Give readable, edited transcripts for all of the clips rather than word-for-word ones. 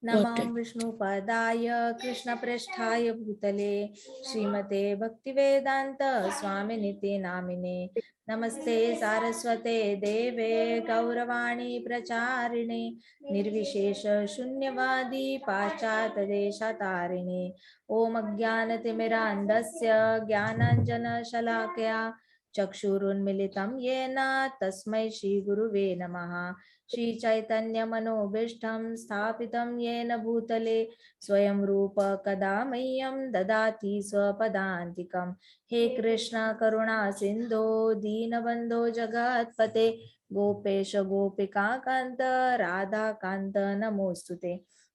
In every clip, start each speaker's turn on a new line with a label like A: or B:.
A: नमः विष्णुपदाय कृष्णप्रेष्ठाय भूतले श्रीमते भक्तिवेदांत स्वामिनिति नामिने। नमस्ते सारस्वते देवे गौरवाणी प्रचारिणे निर्विशेष शून्यवादी पाश्चात्यदेशतारिणे। ओम अज्ञानतिमिरान्धस्य ज्ञानाञ्जनशलाकया चक्षुरुन्मिलितं येन तस्मै श्रीगुरुवे नमः। श्रीचैतन्यमनोभीष्टं स्थापितं येन भूतले स्वयं रूप कदा मह्यं ददाति स्वपदान्तिकं। हे कृष्ण करुणा सिन्धो दीनबन्धो जगत्पते गोपेश गोपिका कान्त राधा कान्त नमोस्तुते।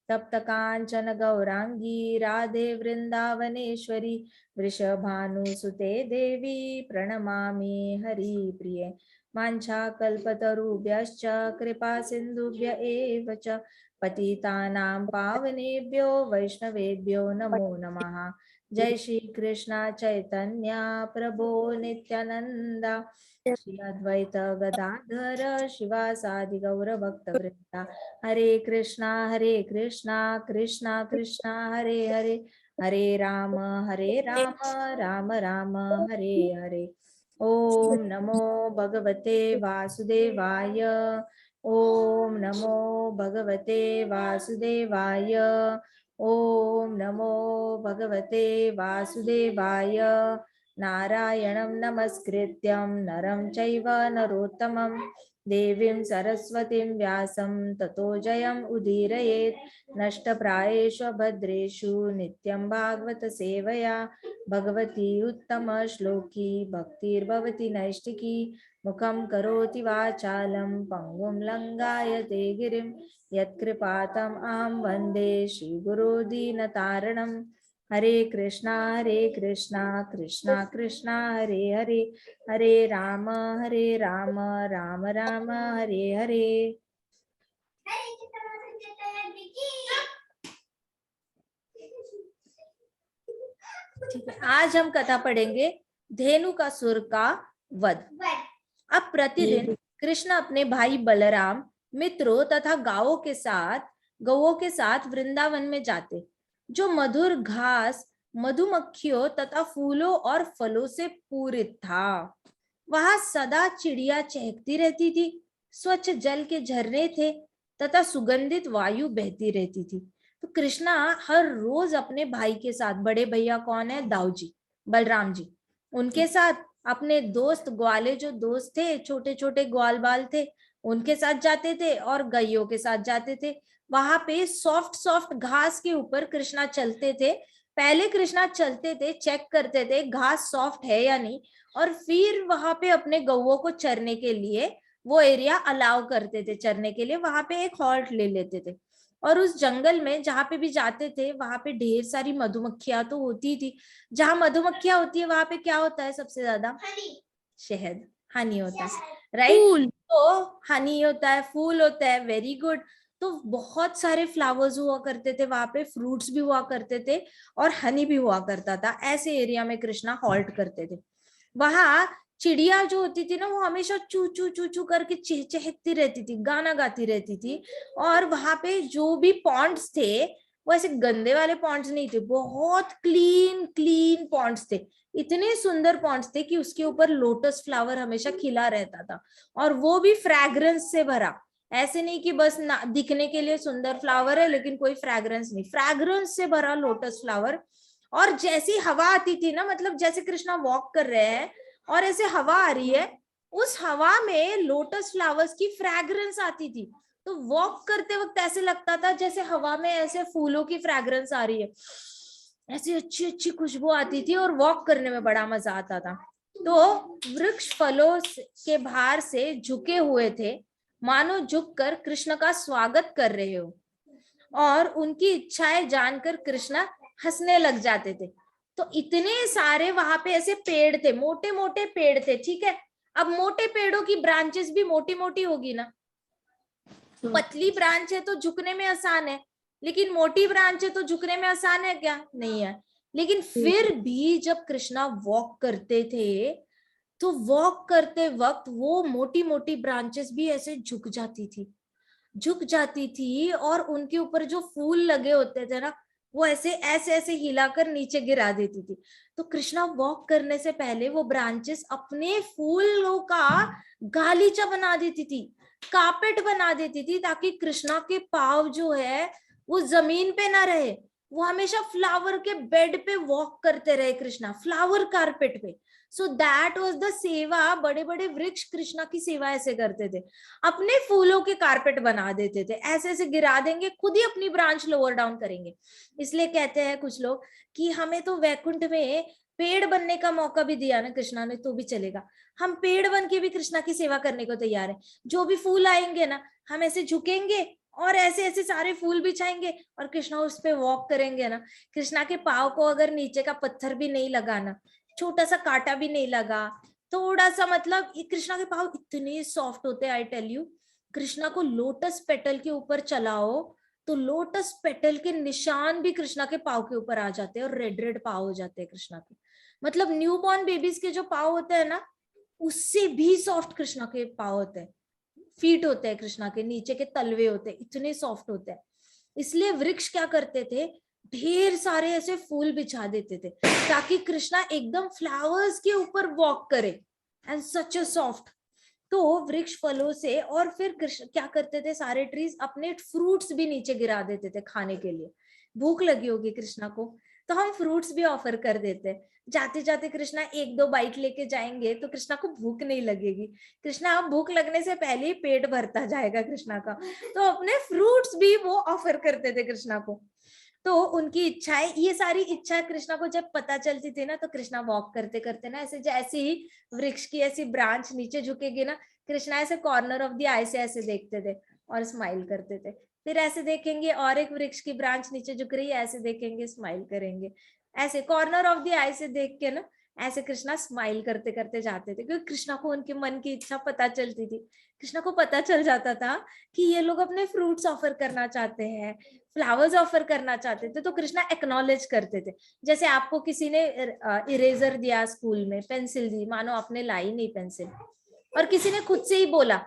A: तप्त कांचन गौरांगी राधे वृंदावनेश्वरी वृषभानुसुते देवी प्रणमामि हरिप्रिये। वाञ्छाकल्पतरुभ्यश्च कृपा सिन्धुभ्य एव च पतितानां पावनेभ्यो वैष्णवेभ्यो नमो नमः। जय श्री कृष्ण चैतन्य प्रभो नित्यानंद श्री अद्वैत गदाधर शिवासादि गौर भक्त वृंदा। हरे कृष्णा कृष्णा कृष्णा हरे हरे, हरे राम राम राम हरे हरे। ओम नमो भगवते वासुदेवाय। ओम नमो भगवते वासुदेवाय। ओम नमो भगवते वासुदेवाय। नारायणं नमस्कृत्यं नरं चैव नरोत्तमं देवीं सरस्वतीं व्यासं ततो जयम् उदीरयेत्। नष्टप्रायेषु भद्रेषु नित्यं भागवत सेवया भगवती उत्तम श्लोकी भक्तिर्भवति नैष्टिकी। मुखं करोति वाचालं पंगुं लंघायते गिरिं यत्कृपातम् अहं वन्दे श्रीगुरो दीनतारणम्। हरे कृष्णा कृष्णा कृष्णा हरे हरे, हरे राम राम राम हरे हरे। ठीक है, आज हम कथा पढ़ेंगे धेनुकासुर का वध। अब प्रतिदिन कृष्ण अपने भाई बलराम, मित्रों तथा गौओं के साथ वृंदावन में जाते, जो मधुर घास, मधुमक्खियों तथा फूलों और फलों से पूरित था। वहां सदा चिड़िया चहकती रहती थी, स्वच्छ जल के झरने थे तथा सुगंधित वायु बहती रहती थी। तो कृष्णा हर रोज अपने भाई के साथ, बड़े भैया कौन है, दाऊ जी, बलराम जी, उनके साथ अपने दोस्त ग्वाले, जो दोस्त थे, छोटे छोटे ग्वाल बाल थे, उनके साथ जाते थे और गैयों के साथ जाते थे। वहां पे सॉफ्ट सॉफ्ट घास के ऊपर कृष्णा चलते थे। पहले कृष्णा चलते थे, चेक करते थे घास सॉफ्ट है या नहीं, और फिर वहां पे अपने गौओं को चरने के लिए वो एरिया अलाउ करते थे, चरने के लिए वहां पे एक हॉल्ट ले लेते थे। और उस जंगल में जहां पे भी जाते थे वहां पे ढेर सारी मधुमक्खियां तो होती थी। जहां मधुमक्खियां होती है वहां पे क्या होता है सबसे ज्यादा? शहद, हनी होता है, राइट? तो हनी होता है, फूल होता है, वेरी गुड। तो बहुत सारे फ्लावर्स हुआ करते थे वहां पे, फ्रूट्स भी हुआ करते थे और हनी भी हुआ करता था। ऐसे एरिया में कृष्णा हॉल्ट करते थे। वहां चिड़िया जो होती थी ना, वो हमेशा चू चू चू चू करके चहचहती रहती थी, गाना गाती रहती थी। और वहां पे जो भी पॉन्ड्स थे वो ऐसे गंदे वाले पॉन्ड्स नहीं थे, बहुत क्लीन क्लीन पॉन्ड्स थे। इतने सुंदर पॉन्ड्स थे कि उसके ऊपर लोटस फ्लावर हमेशा खिला रहता था, और वो भी फ्रैग्रेंस से भरा। ऐसे नहीं कि बस दिखने के लिए सुंदर फ्लावर है लेकिन कोई फ्रैग्रेंस नहीं, फ्रैग्रेंस से भरा लोटस फ्लावर। और जैसी हवा आती थी ना, मतलब जैसे कृष्णा वॉक कर रहे हैं और ऐसे हवा आ रही है, उस हवा में लोटस फ्लावर्स की फ्रैग्रेंस आती थी। तो वॉक करते वक्त ऐसे लगता था जैसे हवा में ऐसे फूलों की फ्रैग्रेंस आ रही है, ऐसी अच्छी अच्छी खुशबू आती थी और वॉक करने में बड़ा मजा आता था। तो वृक्ष फलों के भार से झुके हुए थे, मानो झुककर कृष्ण का स्वागत कर रहे हो। और उनकी इच्छाएं जानकर कृष्णा हंसने लग जाते थे। तो इतने सारे वहां पे ऐसे पेड़ थे, मोटे मोटे पेड़ थे, ठीक है। अब मोटे पेड़ों की ब्रांचेस भी मोटी मोटी होगी ना, पतली ब्रांच है तो झुकने में आसान है, लेकिन मोटी ब्रांच है तो झुकने में आसान है क्या? नहीं है। लेकिन फिर भी जब कृष्णा वॉक करते थे तो वॉक करते वक्त वो मोटी मोटी ब्रांचेस भी ऐसे झुक जाती थी। झुक जाती थी और उनके ऊपर जो फूल लगे होते थे ना, वो ऐसे ऐसे ऐसे हिलाकर नीचे गिरा देती थी। तो कृष्णा वॉक करने से पहले वो ब्रांचेस अपने फूलों का गालीचा बना देती थी, कार्पेट बना देती थी, ताकि कृष्णा के पाँव जो है वो जमीन पे ना रहे, वो हमेशा फ्लावर के बेड पे वॉक करते रहे कृष्णा, फ्लावर कारपेट पे। सो दैट वाज द सेवा। बड़े बड़े वृक्ष कृष्णा की सेवा ऐसे करते थे, अपने फूलों के कारपेट बना देते थे, ऐसे ऐसे गिरा देंगे, खुद ही अपनी ब्रांच लोअर डाउन करेंगे। इसलिए कहते हैं कुछ लोग कि हमें तो वैकुंठ में पेड़ बनने का मौका भी दिया ना कृष्णा ने तो भी चलेगा, हम पेड़ बन के भी कृष्णा की सेवा करने को तैयार है। जो भी फूल आएंगे ना, हम ऐसे झुकेंगे और ऐसे ऐसे सारे फूल बिछाएंगे और कृष्णा उस पे वॉक करेंगे ना। कृष्णा के पाँव को अगर नीचे का पत्थर भी नहीं लगा ना, छोटा सा कांटा भी नहीं लगा, थोड़ा सा, मतलब कृष्णा के पाँव इतने सॉफ्ट होते हैं, आई टेल यू। कृष्णा को लोटस पेटल के ऊपर चलाओ तो लोटस पेटल के निशान भी कृष्णा के पाँव के ऊपर आ जाते हैं और रेड रेड पाँव हो जाते हैं कृष्णा के। मतलब न्यूबॉर्न बेबीज के जो पाँव होते हैं ना, उससे भी सॉफ्ट कृष्णा के पाँव होते हैं, फीट होते हैं कृष्णा के, नीचे के तलवे होते हैं, इतने सॉफ्ट होते हैं। इसलिए वृक्ष क्या करते थे, ढेर सारे ऐसे फूल बिछा देते थे ताकि कृष्णा एकदम फ्लावर्स के ऊपर वॉक करे, एंड सच अ सॉफ्ट। तो वृक्ष फलों से, और फिर कृष्ण क्या करते थे, सारे ट्रीज अपने फ्रूट्स भी नीचे गिरा देते थे खाने के लिए। भूख लगी होगी कृष्णा को, तो हम फ्रूट्स भी ऑफर कर देते। जाते जाते कृष्णा एक दो बाइट लेके जाएंगे तो कृष्णा को भूख नहीं लगेगी, कृष्णा भूख लगने से पहले ही पेट भरता जाएगा कृष्णा का। तो अपने फ्रूट्स भी वो ऑफर करते थे कृष्णा को। तो उनकी इच्छाएं, ये सारी इच्छा कृष्णा को जब पता चलती थी ना, तो कृष्णा वॉक करते करते ना, ऐसे जैसे ही वृक्ष की ऐसी ब्रांच नीचे झुकेगी ना, कृष्णा ऐसे कॉर्नर ऑफ द आई से ऐसे देखते थे और स्माइल करते थे। फिर ऐसे देखेंगे और एक वृक्ष की ब्रांच नीचे झुक रही है, ऐसे देखेंगे, स्माइल करेंगे। ऐसे कॉर्नर ऑफ द आई से देख के ना, ऐसे कृष्णा स्माइल करते करते जाते थे, क्योंकि कृष्णा को उनके मन की इच्छा पता चलती थी। कृष्णा को पता चल जाता था कि ये लोग अपने फ्रूट्स ऑफर करना चाहते हैं, फ्लावर्स ऑफर करना चाहते थे, तो कृष्णा एक्नॉलेज करते थे। जैसे आपको किसी ने इरेजर दिया स्कूल में, पेंसिल दी, मानो आपने लाई नहीं पेंसिल, और किसी ने खुद से ही बोला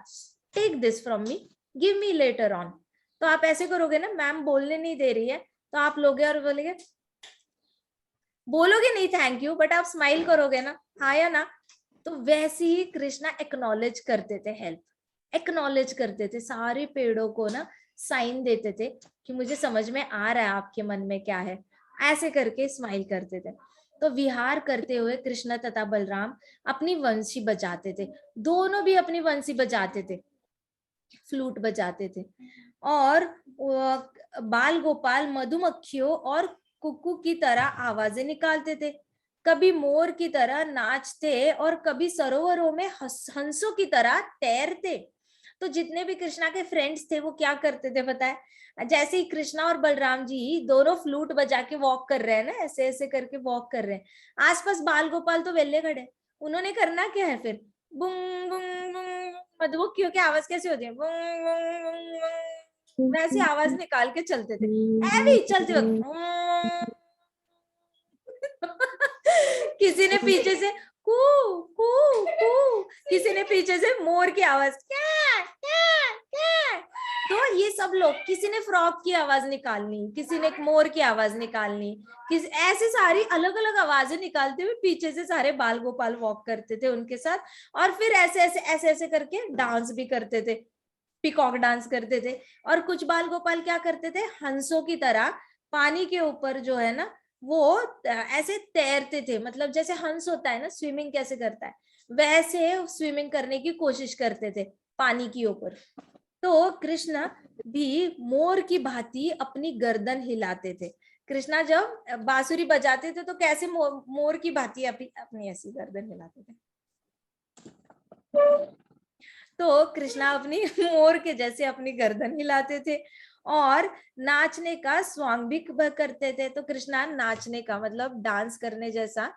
A: take this from me, give me letter on, तो आप ऐसे करोगे ना, मैम बोलने नहीं दे रही है, तो आप लोगे और बोलेंगे, बोलोगे नहीं थैंक यू, बट आप स्माइल करोगे ना, हाँ या ना। तो वैसे ही कृष्णा एक्नॉलेज करते थे, हेल्प एक्नॉलेज करते थे, सारे पेड़ों को ना साइन देते थे कि मुझे समझ में आ रहा है आपके मन में क्या है, ऐसे करके स्माइल करते थे। तो विहार करते हुए कृष्ण तथा बलराम अपनी वंशी बजाते थे, दोनों भी अपनी वंशी बजाते थे, फ्लूट बजाते थे। और बाल गोपाल मधुमक्खियों और कुक्कू की तरह आवाजें निकालते थे, कभी मोर की तरह नाचते और कभी सरोवरों में हंसों की तरह तैरते। तो जितने भी कृष्णा के फ्रेंड्स थे वो क्या करते थे पता है, जैसे ही कृष्णा और बलराम जी दोनों फ्लूट बजा के वॉक कर रहे हैं ना, ऐसे ऐसे करके वॉक कर रहे हैं, आसपास बाल गोपाल तो वेले खड़े, उन्होंने करना क्या है फिर, बुंग बुंग बुंग, मधुमक्खियों की आवाज कैसे होती है, बुंग बुंग बुंग बुंग, वैसी आवाज निकाल के चलते थे, ऐसे ही चलते वक्त किसी ने पीछे से कू कू कू, किसी ने पीछे से मोर की आवाज क्या क्या क्या। तो ये सब लोग, किसी ने फ्रॉग की आवाज निकालनी, किसी ने मोर की आवाज निकालनी, किस ऐसे सारी अलग अलग आवाजें निकालते हुए पीछे से सारे बाल गोपाल वॉक करते थे उनके साथ, और फिर ऐसे ऐसे ऐसे ऐसे करके डांस भी करते थे, पिकॉक डांस करते थे। और कुछ बाल गोपाल क्या करते थे, हंसों की तरह पानी के ऊपर जो है ना, वो ऐसे तैरते थे, मतलब जैसे हंस होता है ना स्विमिंग कैसे करता है, वैसे स्विमिंग करने की कोशिश करते थे पानी के ऊपर। तो कृष्ण भी मोर की भांति अपनी गर्दन हिलाते थे। कृष्णा जब बांसुरी बजाते थे तो कैसे मोर की भांति अपनी ऐसी गर्दन हिलाते थे। तो कृष्णा अपनी मोर के जैसे अपनी गर्दन हिलाते थे और नाचने का स्वांग भी करते थे। तो कृष्णा नाचने का मतलब डांस करने जैसा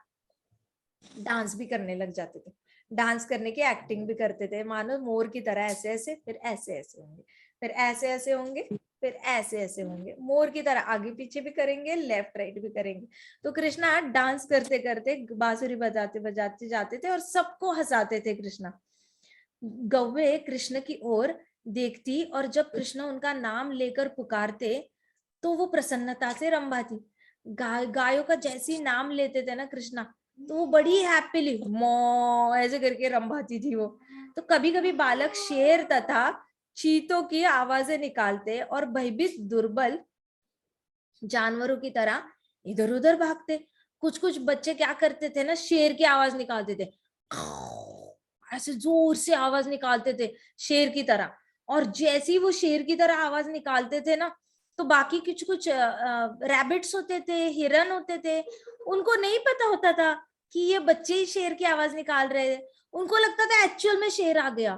A: डांस भी करने लग जाते थे, डांस करने की एक्टिंग भी करते थे, मानो मोर की तरह ऐसे ऐसे, फिर ऐसे ऐसे होंगे, फिर ऐसे ऐसे होंगे, फिर ऐसे ऐसे होंगे, मोर की तरह आगे पीछे भी करेंगे, लेफ्ट राइट भी करेंगे। तो कृष्णा डांस करते करते बांसुरी बजाते बजाते जाते थे और सबको हंसाते थे कृष्णा। गौवे कृष्ण की ओर देखती, और जब कृष्ण उनका नाम लेकर पुकारते तो वो प्रसन्नता से रंभाती। गायों का जैसे ही नाम लेते थे ना कृष्णा, तो वो बड़ी हैप्पीली मो ऐसे करके रंभाती थी वो। तो कभी कभी बालक शेर तथा चीतों की आवाजें निकालते और भयभीत दुर्बल जानवरों की तरह इधर उधर भागते। कुछ कुछ बच्चे क्या करते थे ना, शेर की आवाज निकालते थे, ऐसे जोर से आवाज निकालते थे शेर की तरह। और जैसे ही वो शेर की तरह आवाज निकालते थे ना, तो बाकी कुछ कुछ रैबिट्स होते थे, हिरन होते थे, उनको नहीं पता होता था कि ये बच्चे ही शेर की आवाज निकाल रहे थे। उनको लगता था एक्चुअल में शेर आ गया।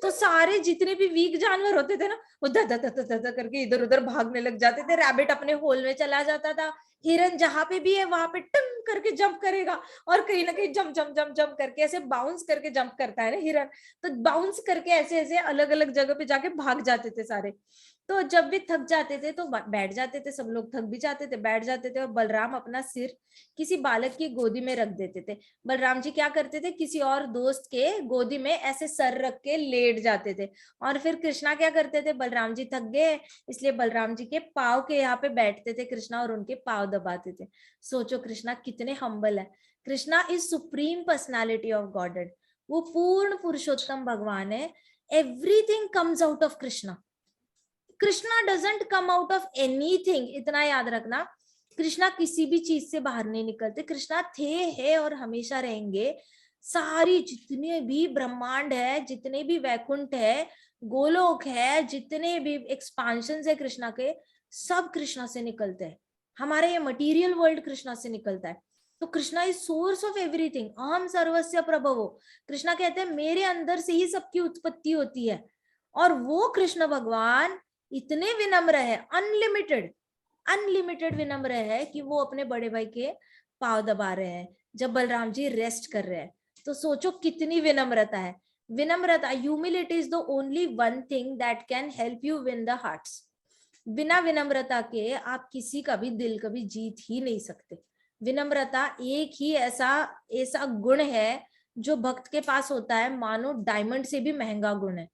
A: तो सारे जितने भी वीक जानवर होते थे ना, वो ध ध ध ध ध करके इधर उधर भागने लग जाते थे। रैबिट अपने होल में चला जाता था, हिरन जहां पे भी है वहां पे टंग करके जंप करेगा, और कहीं ना कहीं जंप जंप जंप जंप करके ऐसे बाउंस करके जंप करता है ना हिरन, तो बाउंस करके ऐसे ऐसे अलग अलग जगह पे जाके भाग जाते थे सारे। तो जब भी थक जाते थे तो बैठ जाते थे, सब लोग थक भी जाते थे, बैठ जाते थे, और बलराम अपना सिर किसी बालक की गोदी में रख देते थे। बलराम जी क्या करते थे, किसी और दोस्त के गोदी में ऐसे सर रख के लेट जाते थे। और फिर कृष्णा क्या करते थे, बलराम जी थक गए इसलिए बलराम जी के पाव के यहाँ पे बैठते थे कृष्णा, और उनके पाव दबाते थे। सोचो कृष्णा कितने हम्बल है। Krishna is supreme personality of godhead, वो पूर्ण पुरुषोत्तम भगवान है। Everything comes out of Krishna. Krishna doesn't come out of anything, इतना याद रखना। कृष्णा किसी भी चीज से बाहर नहीं निकलते। कृष्णा थे, है और हमेशा रहेंगे। सारी जितने भी ब्रह्मांड है, जितने भी वैकुंठ है, गोलोक है, जितने भी एक्सपांशन है कृष्णा के, सब कृष्णा से निकलते हैं। हमारे ये मटेरियल वर्ल्ड कृष्णा से निकलता है। तो Krishna is source of everything, अहम सर्वस्य प्रभवो। कृष्णा कहते हैं मेरे अंदर से ही सबकी उत्पत्ति होती है। और वो कृष्ण भगवान इतने विनम्र है, अनलिमिटेड अनलिमिटेड विनम्र है, कि वो अपने बड़े भाई के पांव दबा रहे हैं जब बलराम जी रेस्ट कर रहे हैं। तो सोचो कितनी विनम्रता है। विनम्रता, humility is the only one thing that can help you win the hearts. बिना विनम्रता के आप किसी का भी दिल कभी जीत ही नहीं सकते। विनम्रता एक ही ऐसा ऐसा गुण है जो भक्त के पास होता है, मानो डायमंड से भी महंगा गुण है।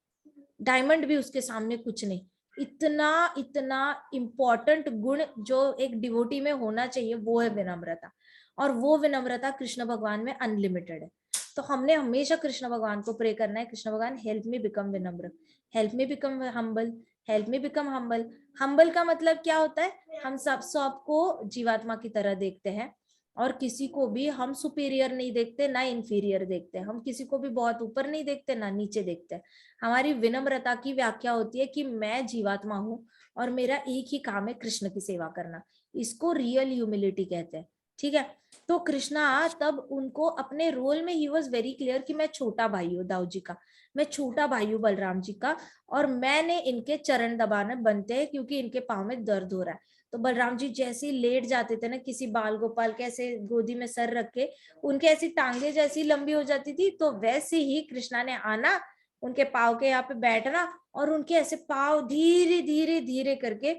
A: डायमंड भी उसके सामने कुछ नहीं। इतना इतना इम्पोर्टेंट गुण जो एक डिवोटी में होना चाहिए वो है विनम्रता। और वो विनम्रता कृष्ण भगवान में अनलिमिटेड है। तो हमने हमेशा कृष्ण भगवान को प्रे करना है, कृष्ण भगवान हेल्प मी बिकम विनम्र, help me become humble, help me become humble. Humble का मतलब क्या होता है, हम सबको जीवात्मा की तरह देखते हैं, और किसी को भी हम सुपीरियर नहीं देखते ना इंफीरियर देखते। हम किसी को भी बहुत ऊपर नहीं देखते ना नीचे देखते। हमारी विनम्रता की व्याख्या होती है कि मैं जीवात्मा हूं और मेरा एक ही काम है कृष्ण की सेवा करना। इसको रियल ह्यूमिलिटी कहते हैं। ठीक है। तो कृष्णा तब उनको अपने रोल में ही वॉज वेरी क्लियर कि मैं छोटा भाई हूँ दाऊ जी का, मैं छोटा भाई हूँ बलराम जी का, और मैंने इनके चरण दबाने बनते हैं क्योंकि इनके पाँव में दर्द हो रहा है। तो बलराम जी जैसे ही लेट जाते थे ना किसी बाल गोपाल के ऐसे गोदी में सर रख के, उनके ऐसी टांगे जैसी लंबी हो जाती थी, तो वैसे ही कृष्णा ने आना, उनके पाँव के यहाँ पे बैठना, और उनके ऐसे पाँव धीरे धीरे धीरे करके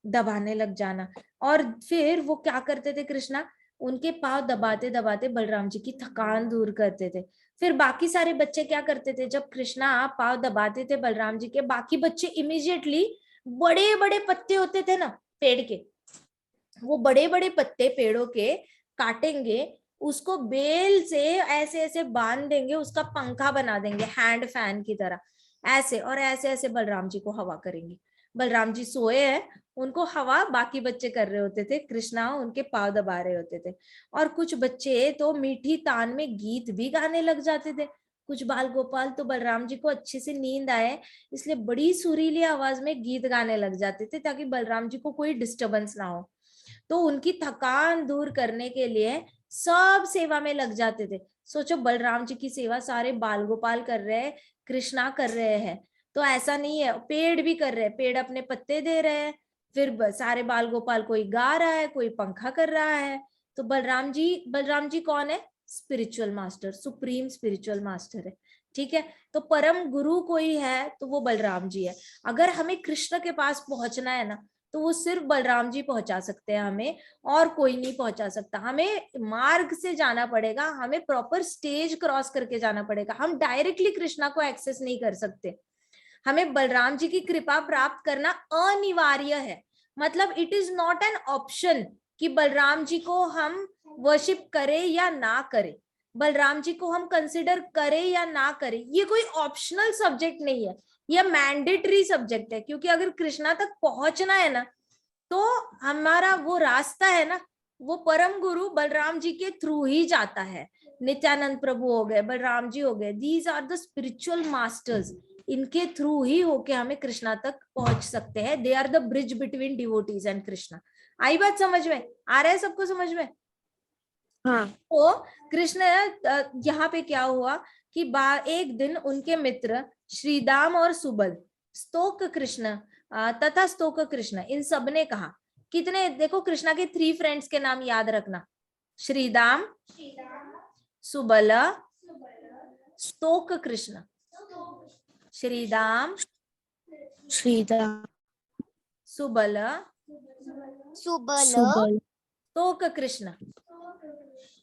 A: दबाने लग जाना। और फिर वो क्या करते थे कृष्णा, उनके पाँव दबाते दबाते बलराम जी की थकान दूर करते थे। फिर बाकी सारे बच्चे क्या करते थे, जब कृष्णा पाँव दबाते थे बलराम जी के, बाकी बच्चे इमीडिएटली बड़े बड़े पत्ते होते थे ना पेड़ के, वो बड़े बड़े पत्ते पेड़ों के काटेंगे, उसको बेल से ऐसे ऐसे बांध देंगे, उसका पंखा बना देंगे हैंड फैन की तरह, ऐसे और ऐसे ऐसे बलराम जी को हवा करेंगे। बलराम जी सोए हैं, उनको हवा बाकी बच्चे कर रहे होते थे, कृष्णा उनके पाँव दबा रहे होते थे। और कुछ बच्चे तो मीठी तान में गीत भी गाने लग जाते थे। कुछ बाल गोपाल तो बलराम जी को अच्छे से नींद आए इसलिए बड़ी सुरीली आवाज में गीत गाने लग जाते थे ताकि बलराम जी को कोई डिस्टरबेंस ना हो। तो उनकी थकान दूर करने के लिए सब सेवा में लग जाते थे। सोचो बलराम जी की सेवा सारे बाल गोपाल कर रहे हैं, कृष्णा कर रहे हैं। तो ऐसा नहीं है, पेड़ भी कर रहे हैं, पेड़ अपने पत्ते दे रहे हैं, फिर सारे बाल गोपाल कोई गा रहा है, कोई पंखा कर रहा है। तो बलराम जी कौन है, spiritual master, supreme spiritual master है। ठीक है। तो परम गुरु कोई है तो वो बलराम जी है। अगर हमें कृष्ण के पास पहुंचना है ना, तो वो सिर्फ बलराम जी पहुंचा सकते हैं हमें, और कोई नहीं पहुंचा सकता। हमें मार्ग से जाना पड़ेगा, हमें प्रॉपर स्टेज क्रॉस करके जाना पड़ेगा, हम डायरेक्टली कृष्णा को एक्सेस नहीं कर सकते। हमें बलराम जी की कृपा प्राप्त करना अनिवार्य है। मतलब it is not an option कि बलराम जी को हम वर्शिप करें या ना करें, बलराम जी को हम कंसिडर करें या ना करें, ये कोई ऑप्शनल सब्जेक्ट नहीं है, ये मैंडेटरी सब्जेक्ट है। क्योंकि अगर कृष्णा तक पहुंचना है ना, तो हमारा वो रास्ता है ना, वो परम गुरु बलराम जी के थ्रू ही जाता है। नित्यानंद प्रभु हो गए, बलराम जी हो गए, these are the spiritual masters, इनके थ्रू ही होके हमें कृष्णा तक पहुंच सकते हैं। They are the bridge between devotees and Krishna. आई बात समझ में? आ रहा है सबको समझ में?
B: हाँ।
A: तो कृष्ण यहाँ पे क्या हुआ कि एक दिन उनके मित्र श्रीदाम और सुबल, स्तोक कृष्ण तथा स्तोक कृष्ण, इन सब ने कहा, कितने देखो कृष्णा के 3 फ्रेंड्स के नाम याद रखना, श्रीदाम, सुबल, स्तोक कृष्ण। श्रीदाम,
B: श्रीदाम,
A: सुबल,
B: सुबल,
A: स्तोक कृष्ण।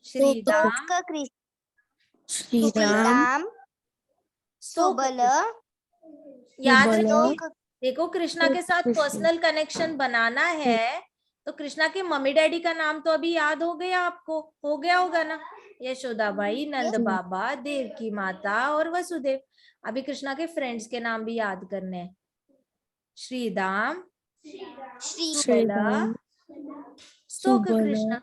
A: श्रीदाम,
B: श्रीराम,
A: सुबल, याद रखिए। देखो कृष्णा के साथ पर्सनल कनेक्शन बनाना है तो कृष्णा के मम्मी डैडी का नाम तो अभी याद हो गया आपको, हो गया होगा ना, यशोदा बाई, नंद बाबा, देवकी माता और वसुदेव। अभी कृष्णा के फ्रेंड्स के नाम भी याद करने हैं, श्रीदाम, सुबला, स्तोक कृष्ण।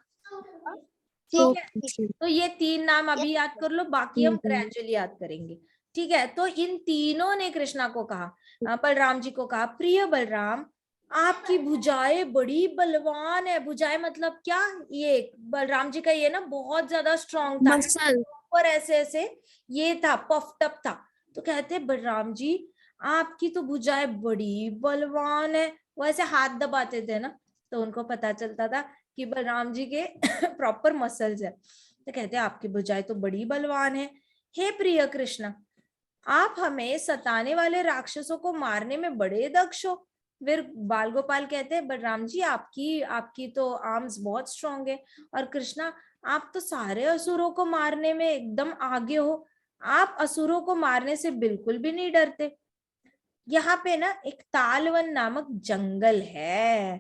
A: ठीक है, तो ये 3 नाम अभी याद कर लो, बाकी हम ग्रेजुअली याद करेंगे। ठीक है, तो इन तीनों ने कृष्णा को कहा, बलराम जी को कहा, प्रिय बलराम, आपकी भुजाएं बड़ी बलवान है। भुजाएं मतलब क्या? ये बलराम जी का ये ना बहुत ज्यादा स्ट्रॉन्ग था, ऊपर ऐसे ऐसे ये था, पफ्ड अप था। तो कहते बलराम जी आपकी तो भुजाएं बड़ी बलवान है। वो ऐसे हाथ दबाते थे ना, तो उनको पता चलता था कि बलराम जी के प्रॉपर मसल्स है। तो कहते हैं आपकी भुजाएं तो बड़ी बलवान है। हे प्रिय कृष्ण, आप हमें सताने वाले राक्षसों को मारने में बड़े दक्ष हो। फिर बाल गोपाल कहते हैं बलराम जी आपकी आपकी तो आर्म्स बहुत स्ट्रांग है, और कृष्णा आप तो सारे असुरों को मारने में एकदम आगे हो, आप असुरों को मारने से बिल्कुल भी नहीं डरते। यहाँ पे ना एक तालवन नामक जंगल है,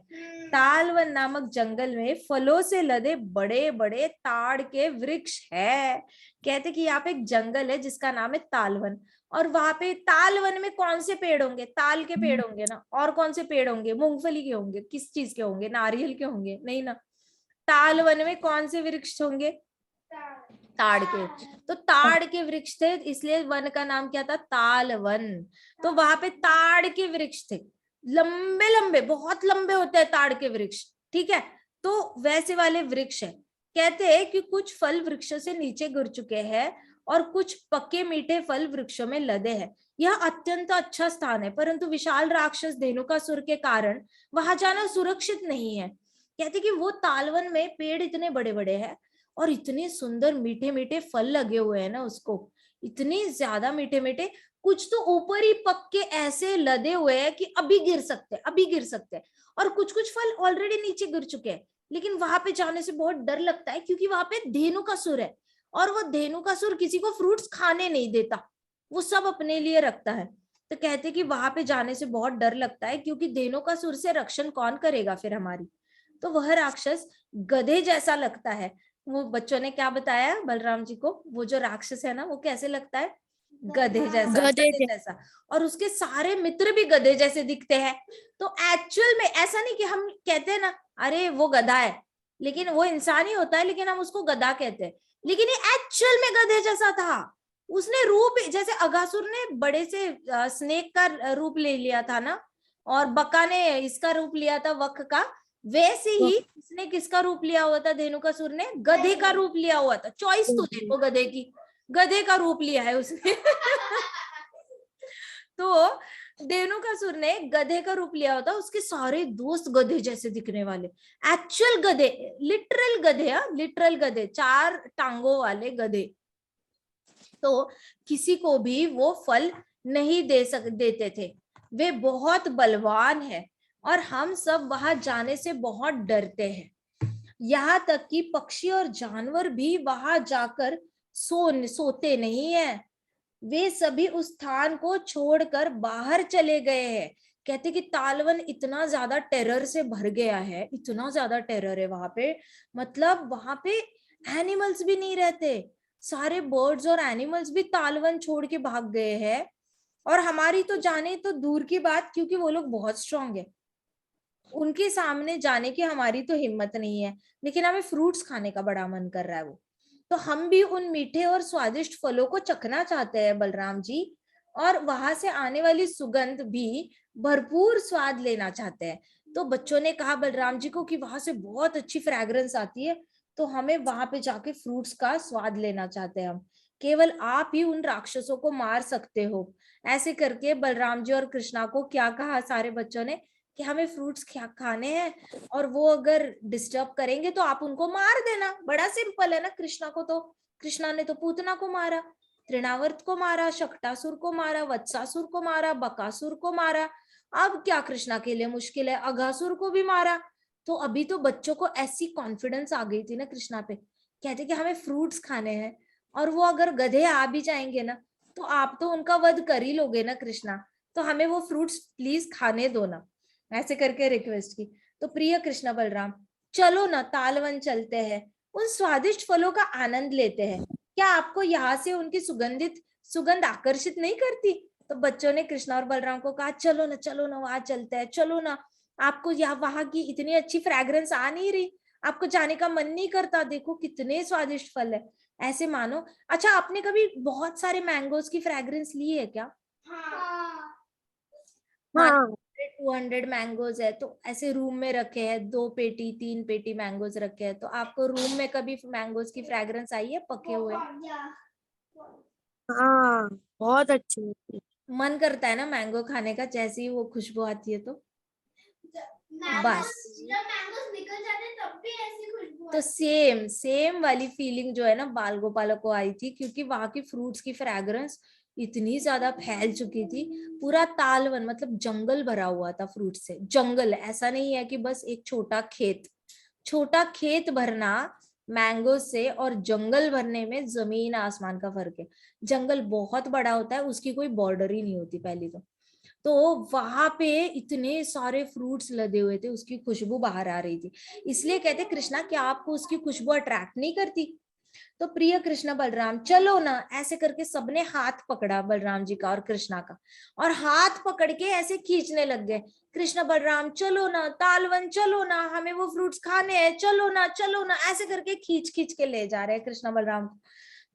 A: तालवन नामक जंगल में फलों से लदे बड़े बड़े ताड़ के वृक्ष है। कहते कि यहाँ पे एक जंगल है जिसका नाम है तालवन, और वहां पे तालवन में कौन से पेड़ होंगे? ताल के पेड़ होंगे ना, और कौन से पेड़ होंगे? मूंगफली के होंगे? किस चीज के होंगे? नारियल के होंगे? नहीं ना। तालवन में कौन से वृक्ष होंगे? ताड़ के। तो ताड़ के वृक्ष थे, इसलिए वन का नाम क्या था? तालवन। तो वहां पे ताड़ के वृक्ष थे, लंबे लंबे, बहुत लंबे होते हैं ताड़ के वृक्ष। ठीक है, तो वैसे वाले वृक्ष है। कहते हैं कि कुछ फल वृक्षों से नीचे गिर चुके हैं और कुछ पके मीठे फल वृक्षों में लदे हैं। यह अत्यंत अच्छा स्थान है, परंतु विशाल राक्षस धेनुकासुर के कारण वहां जाना सुरक्षित नहीं है। कहते कि वो तालवन में पेड़ इतने बड़े बड़े हैं और इतने सुंदर मीठे मीठे फल लगे हुए हैं ना, उसको इतने ज्यादा मीठे मीठे, कुछ तो ऊपर ही पक के ऐसे लदे हुए हैं कि अभी गिर सकते हैं, अभी गिर सकते हैं, और कुछ कुछ फल ऑलरेडी नीचे गिर चुके हैं। लेकिन वहां पे जाने से बहुत डर लगता है क्योंकि वहां पे धेनुकासुर है, और वो धेनुकासुर किसी को फ्रूट्स खाने नहीं देता, वो सब अपने लिए रखता है। तो कहते कि वहां पे जाने से बहुत डर लगता है क्योंकि धेनुकासुर से रक्षण कौन करेगा फिर हमारी? तो वह राक्षस गधे जैसा लगता है। वो बच्चों ने क्या बताया बलराम जी को, वो जो राक्षस है ना वो कैसे लगता है? गधे जैसा, गधे जैसा। और उसके सारे मित्र भी गधे जैसे दिखते हैं। तो एक्चुअल में ऐसा नहीं कि हम कहते हैं ना अरे वो गधा है, लेकिन वो इंसान ही होता है, लेकिन हम उसको गधा कहते हैं, लेकिन ये एक्चुअल में गधे जैसा था। उसने रूप जैसे अगासुर ने बड़े से स्नेक का रूप ले लिया था ना, और बका ने इसका रूप लिया था वक का, वैसे ही इसने किसका रूप लिया हुआ था? धेनुकासुर ने गधे का रूप लिया हुआ था। चॉइस तो देखो गधे की, गधे का रूप लिया है उसने। तो धेनुकासुर ने गधे का रूप लिया होता, उसके सारे दोस्त गधे जैसे दिखने वाले, एक्चुअल गधे, लिटरल गधे, लिटरल गधे, 4 टांगों वाले गधे। तो किसी को भी वो फल नहीं देते थे। वे बहुत बलवान है और हम सब वहां जाने से बहुत डरते हैं। यहाँ तक कि पक्षी और जानवर भी वहां जाकर सोते नहीं है। वे सभी उस स्थान को छोड़कर बाहर चले गए हैं। कहते कि तालवन इतना ज्यादा टेरर से भर गया है, इतना ज्यादा टेरर है वहां पे, मतलब वहां पे एनिमल्स भी नहीं रहते, सारे बर्ड्स और एनिमल्स भी तालवन छोड़ के भाग गए हैं। और हमारी तो जाने तो दूर की बात, क्योंकि वो लोग बहुत स्ट्रांग है, उनके सामने जाने की हमारी तो हिम्मत नहीं है, लेकिन हमें फ्रूट्स खाने का बड़ा मन कर रहा है। वो तो हम भी उन मीठे और स्वादिष्ट फलों को चखना चाहते हैं बलराम जी, और वहां से आने वाली सुगंध भी भरपूर स्वाद लेना चाहते हैं। तो बच्चों ने कहा बलराम जी को कि वहां से बहुत अच्छी फ्रेग्रेंस आती है, तो हमें वहां पे जाके फ्रूट्स का स्वाद लेना चाहते हैं हम, केवल आप ही उन राक्षसों को मार सकते हो। ऐसे करके बलराम जी और कृष्णा को क्या कहा सारे बच्चों ने कि हमें फ्रूट्स खाने हैं, और वो अगर डिस्टर्ब करेंगे तो आप उनको मार देना, बड़ा सिंपल है ना। कृष्णा को तो, कृष्णा ने तो पूतना को मारा, तृणावर्त को मारा, शक्टासुर को मारा, वत्सासुर को मारा, बकासुर को मारा, अब क्या कृष्णा के लिए मुश्किल है, अघासुर को भी मारा। तो अभी तो बच्चों को ऐसी कॉन्फिडेंस आ गई थी ना कृष्णा पे, कहते कि हमें फ्रूट्स खाने हैं, और वो अगर गधे आ भी जाएंगे ना तो आप तो उनका वध कर ही लोगे ना कृष्णा, तो हमें वो फ्रूट्स प्लीज खाने दो ना, ऐसे करके रिक्वेस्ट की। तो प्रिय कृष्ण बलराम, चलो ना तालवन चलते हैं, उन स्वादिष्ट फलों का आनंद लेते हैं, क्या आपको यहाँ से उनकी सुगंध आकर्षित नहीं करती? तो बच्चों ने कृष्णा और बलराम को कहा चलो ना वहां चलते हैं, चलो ना, आपको यहाँ वहां की इतनी अच्छी फ्रेग्रेंस आ नहीं रही, आपको जाने का मन नहीं करता, देखो कितने स्वादिष्ट फल है, ऐसे मानो। अच्छा, आपने कभी बहुत सारे मैंगोज की फ्रेग्रेंस ली है क्या?
B: हाँ
A: 200 मैंगोज है तो ऐसे रूम में रखे हैं, 2 पेटी 3 पेटी मैंगोज रखे हैं, तो आपको रूम में कभी मैंगोज की फ्रेग्रेंस आई है पके हुए?
B: हाँ, बहुत अच्छी होती है।
A: मन करता है ना मैंगो खाने का, जैसे ही वो खुशबू आती है तो बस,
C: जब मैंगोस निकल जाते हैं तब भी ऐसी खुशबू
A: तो सेम सेम वाली फीलिंग जो है ना बाल गोपाल को आई थी, क्योंकि वहां की फ्रूट्स की फ्रेग्रेंस इतनी ज्यादा फैल चुकी थी, पूरा तालवन मतलब जंगल भरा हुआ था फ्रूट से। जंगल ऐसा नहीं है कि बस एक छोटा खेत भरना मैंगो से और जंगल भरने में जमीन आसमान का फर्क है। जंगल बहुत बड़ा होता है, उसकी कोई बॉर्डर ही नहीं होती पहली तो वहां पे इतने सारे फ्रूट्स लदे हुए थे, उसकी खुशबू बाहर आ रही थी, इसलिए कहते कृष्णा क्या आपको उसकी खुशबू अट्रैक्ट नहीं करती? तो प्रिय कृष्ण बलराम चलो ना, ऐसे करके सबने हाथ पकड़ा बलराम जी का और कृष्णा का, और हाथ पकड़ के ऐसे खींचने लग गए, कृष्ण बलराम चलो ना तालवन, चलो ना, हमें वो फ्रूट्स खाने हैं, चलो ना, ऐसे करके खींच खींच के ले जा रहे हैं कृष्ण बलराम।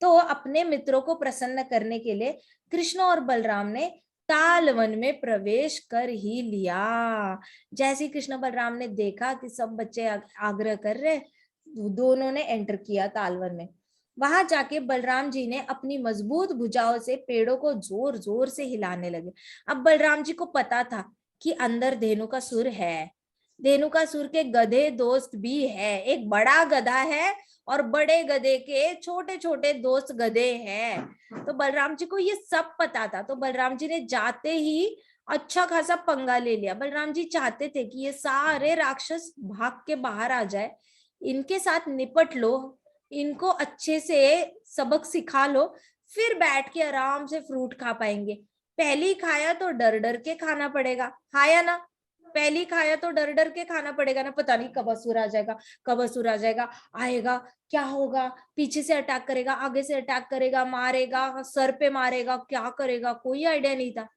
A: तो अपने मित्रों को प्रसन्न करने के लिए कृष्ण और बलराम ने तालवन में प्रवेश कर ही लिया। जैसे ही कृष्ण बलराम ने देखा कि सब बच्चे आग्रह कर रहे, दोनों ने एंटर किया तालवन में। वहां जाके बलराम जी ने अपनी मजबूत भुजाओं से पेड़ों को जोर जोर से हिलाने लगे। अब बलराम जी को पता था कि अंदर धेनुकासुर है, धेनुकासुर के गधे दोस्त भी है, एक बड़ा गधा है और बड़े गधे के छोटे छोटे दोस्त गधे हैं। तो बलराम जी को ये सब पता था, तो बलराम जी ने जाते ही अच्छा खासा पंगा ले लिया। बलराम जी चाहते थे कि ये सारे राक्षस भाग के बाहर आ जाए, इनके साथ निपट लो, इनको अच्छे से सबक सिखा लो, फिर बैठ के आराम से फ्रूट खा पाएंगे। पहली खाया तो डर डर के खाना पड़ेगा, खाया ना, पहली खाया तो डर डर के खाना पड़ेगा ना, पता नहीं कब असुर आ जाएगा, कब असुर आ जाएगा, आएगा क्या होगा, पीछे से अटैक करेगा, आगे से अटैक करेगा, मारेगा, सर पे मारेगा, क्या करेगा, कोई आइडिया नहीं था।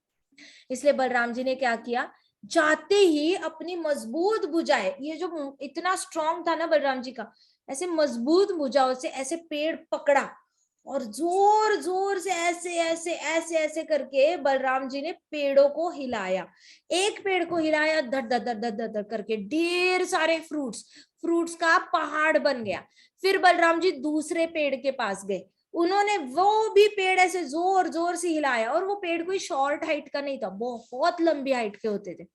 A: इसलिए बलराम जी ने क्या किया, जाते ही अपनी मजबूत भुजाएं, ये जो इतना स्ट्रांग था ना बलराम जी का, ऐसे मजबूत भुजाओं से ऐसे पेड़ पकड़ा और जोर जोर से ऐसे ऐसे ऐसे ऐसे करके बलराम जी ने पेड़ों को हिलाया। एक पेड़ को हिलाया, धड़ धड़ धड़ धड़ धड़ करके ढेर सारे फ्रूट्स का पहाड़ बन गया। फिर बलराम जी दूसरे पेड़ के पास गए, उन्होंने वो भी पेड़ ऐसे जोर जोर से हिलाया, और वो पेड़ कोई शॉर्ट हाइट का नहीं था, बहुत लंबी हाइट के होते थे।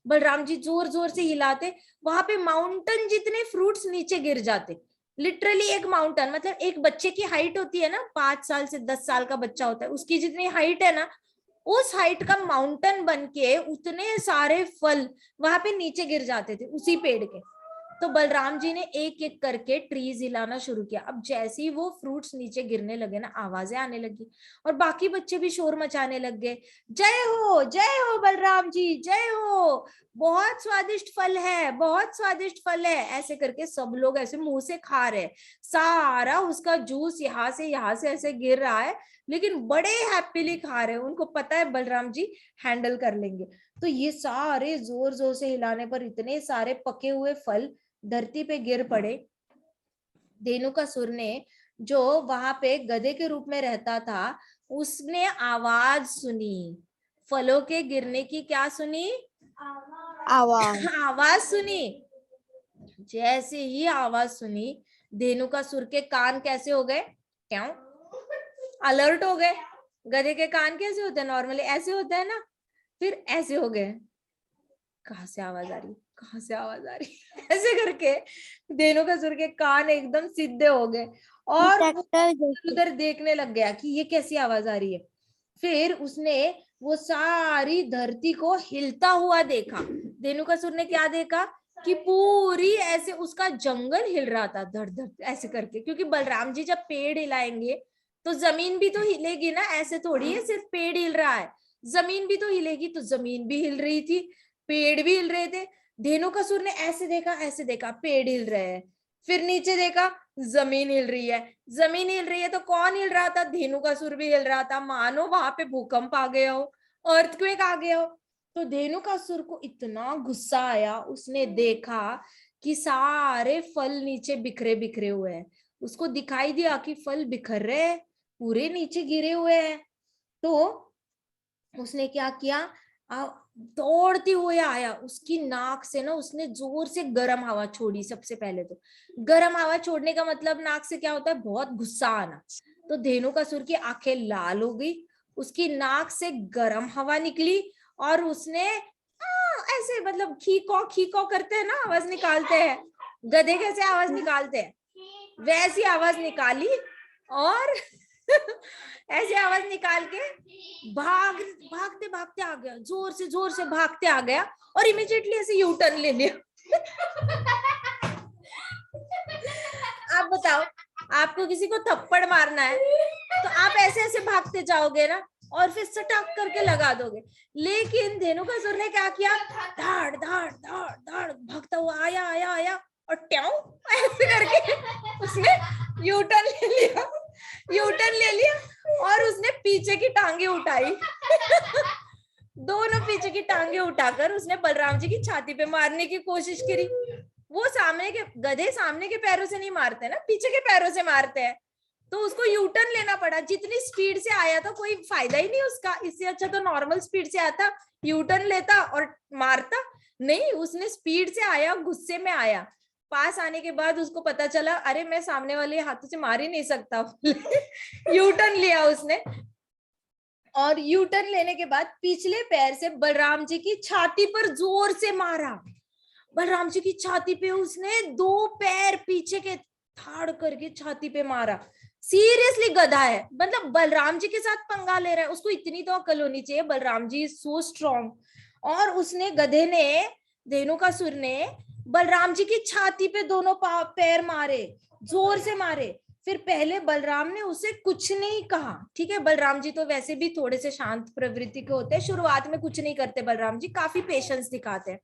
A: बलराम जी जोर जोर से हिलाते, वहां पे माउंटेन जितने फ्रूट्स नीचे गिर जाते, लिटरली एक माउंटेन, मतलब एक बच्चे की हाइट होती है ना, 5 साल से 10 साल का बच्चा होता है, उसकी जितनी हाइट है ना, उस हाइट का माउंटेन बन के उतने सारे फल वहां पे नीचे गिर जाते थे उसी पेड़ के। तो बलराम जी ने एक एक करके ट्रीज हिलाना शुरू किया। अब जैसे ही वो फ्रूट्स नीचे गिरने लगे ना, आवाजें आने लगी और बाकी बच्चे भी शोर मचाने लग गए, जय हो बलराम जी, जय हो, बहुत स्वादिष्ट फल है, बहुत स्वादिष्ट फल है, ऐसे करके सब लोग ऐसे मुंह से खा रहे, सारा उसका जूस यहाँ से ऐसे गिर रहा है, लेकिन बड़े हैप्पीली खा रहे हैं, उनको पता है बलराम जी हैंडल कर लेंगे। तो ये सारे जोर जोर से हिलाने पर इतने सारे पके हुए फल धरती पे गिर पड़े। धेनुकासुर ने, जो वहां पे गधे के रूप में रहता था, उसने आवाज सुनी, फलों के गिरने की। क्या सुनी?
B: आवाज।
A: आवाज सुनी। जैसे ही आवाज सुनी, धेनुकासुर के कान कैसे हो गए? क्यों? अलर्ट हो गए। गधे के कान कैसे होते हैं? नॉर्मली ऐसे होता है ना, फिर ऐसे हो गए, कहाँ से आवाज आ रही, कहाँ से आवाज आ रही ऐसे करके धेनुकासुर के कान एकदम सीधे हो गए और वो
B: डिटेक्टर जैसे।
A: उधर देखने लग गया कि ये कैसी आवाज आ रही है। फिर उसने वो सारी धरती को हिलता हुआ देखा। धेनुकासुर ने क्या देखा कि पूरी ऐसे उसका जंगल हिल रहा था, धड़ धड़ ऐसे करके, क्योंकि बलराम जी जब पेड़ हिलाएंगे तो जमीन भी तो हिलेगी ना, ऐसे थोड़ी है सिर्फ पेड़ हिल रहा है, जमीन भी तो हिलेगी। तो जमीन भी हिल रही थी, पेड़ भी हिल रहे थे। धेनुकासुर ने ऐसे देखा पेड़ हिल रहे हैं, फिर नीचे देखा जमीन हिल रही है, जमीन हिल रही है तो कौन हिल रहा था? धेनुकासुर भी हिल रहा था, मानो वहां पे भूकंप आ गया हो, अर्थक्वेक आ गया हो। तो धेनुकासुर को इतना गुस्सा आया, उसने देखा कि सारे फल नीचे बिखरे बिखरे हुए हैं, उसको दिखाई दिया कि फल बिखर रहे हैं, पूरे नीचे गिरे हुए हैं। तो उसने क्या किया, दौड़ते हुए आया, उसकी नाक से ना उसने जोर से गर्म हवा छोड़ी। सबसे पहले तो गर्म हवा छोड़ने का मतलब नाक से क्या होता है? बहुत गुस्सा आना। तो धेनुकासुर की आंखें लाल हो गई, उसकी नाक से गर्म हवा निकली और उसने ऐसे मतलब खीको करते हैं ना, आवाज निकालते हैं, गधे कैसे आवाज निकालते हैं, वैसी आवाज निकाली और ऐसे आवाज निकाल के भागते भागते आ गया, जोर से भागते आ गया और इमीडिएटली ऐसे यू टर्न ले लिया। आप बताओ, आपको किसी को थप्पड़ मारना है तो आप ऐसे ऐसे भागते जाओगे ना और फिर सटाक करके लगा दोगे, लेकिन धेनुकासुर ने क्या किया, धाड़ धाड़ धाड़ धाड़ भागता हुआ आया आया आया और ट्याऊ ऐसे करके उसने यू टर्न ले लिया और उसने पीछे की टांगे उठाई। दोनों पीछे की टांगे उठाकर उसने बलराम जी की छाती पे मारने की कोशिश करी। वो सामने के गधे सामने के पैरों से नहीं मारते ना, पीछे के पैरों से मारते हैं, तो उसको यू टर्न लेना पड़ा। जितनी स्पीड से आया था कोई फायदा ही नहीं उसका, इससे अच्छा तो नॉर्मल स्पीड से आता, यू टर्न लेता और मारता। नहीं, उसने स्पीड से आया, गुस्से में आया। पास आने के बाद उसको पता चला, अरे मैं सामने वाले हाथों से मार ही नहीं सकता। यू टर्न लिया उसने और यू टर्न लेने के बाद पिछले पैर से बलराम जी की छाती पर जोर से मारा। बलराम जी की छाती पे उसने दो पैर पीछे के थाड़ करके छाती पे मारा। सीरियसली गधा है, मतलब बलराम जी के साथ पंगा ले रहा है, उसको इतनी तो अकल होनी चाहिए, बलराम जी सो स्ट्रॉन्ग। और उसने गधे ने, धेनुकासुर ने बलराम जी की छाती पे दोनों पैर मारे, जोर से मारे। फिर पहले बलराम ने उसे कुछ नहीं कहा, ठीक है, बलराम जी तो वैसे भी थोड़े से शांत प्रवृत्ति के होते हैं, शुरुआत में कुछ नहीं करते बलराम जी, काफी पेशेंस दिखाते हैं।